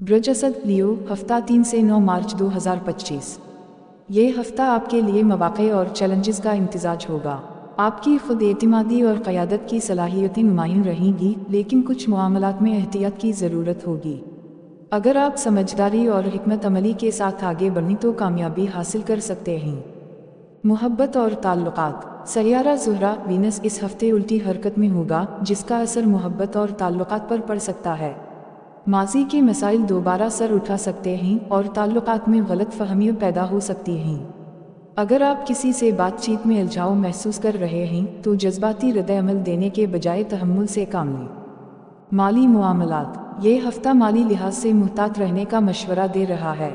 बृहस्पति लियो हफ्ता 3 से 9 मार्च 2025। ये हफ्ता आपके लिए मौक़े और चैलेंजेस का इम्तिजाज होगा। आपकी खुद एतमादी और क़यादत की सलाहियतें नुमायाँ रहेंगी, लेकिन कुछ मामलात में एहतियात की ज़रूरत होगी। अगर आप समझदारी और हिकमत अमली के साथ आगे बढ़ें तो कामयाबी हासिल कर सकते हैं। मोहब्बत और ताल्लुकात। सैयारा ज़ुहरा वीनस इस हफ्ते उल्टी हरकत में होगा, जिसका असर मोहब्बत और ताल्लुकात पर पड़ सकता है। माजी के मसाइल दोबारा सर उठा सकते हैं और ताल्लुकात में गलत फहमियाँ पैदा हो सकती हैं। अगर आप किसी से बातचीत में उलझाव महसूस कर रहे हैं तो जज्बाती रद्द-ए-अमल देने के बजाय तहम्मुल से काम लें। माली मामलात। ये हफ्ता माली लिहाज से मुहतात रहने का मशवरा दे रहा है।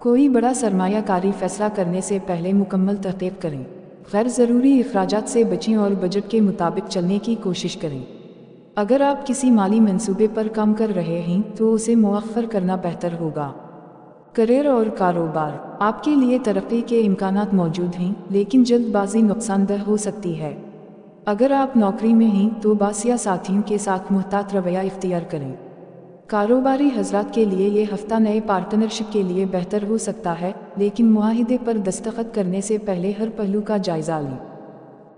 कोई बड़ा सरमायाकारी फैसला करने से पहले मुकम्मल तहक़ीक़ करें। गैर ज़रूरी अखराजात से बचें और बजट के मुताबिक चलने की कोशिश करें। अगर आप किसी माली मंसूबे पर काम कर रहे हैं तो उसे मुअख्खर करना बेहतर होगा। करियर और कारोबार। आपके लिए तरक्की के इम्कानात मौजूद हैं, लेकिन जल्दबाजी नुकसानदह हो सकती है। अगर आप नौकरी में हैं तो बास या साथियों के साथ मुहतात रवैया इख्तियार करें। कारोबारी हजरात के लिए ये हफ्ता नए पार्टनरशिप के लिए बेहतर हो सकता है, लेकिन मुआहिदे पर दस्तखत करने से पहले हर पहलू का जायज़ा लें।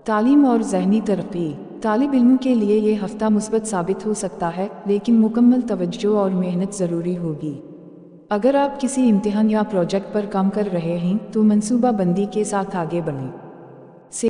तालीम और ज़हनी तरक्की। तालिब इल्मों के लिए ये हफ्ता मुस्बत साबित हो सकता है, लेकिन मुकम्मल तवज्जो और मेहनत ज़रूरी होगी। अगर आप किसी इम्तिहान या प्रोजेक्ट पर काम कर रहे हैं तो मंसूबा बंदी के साथ आगे बढ़ें।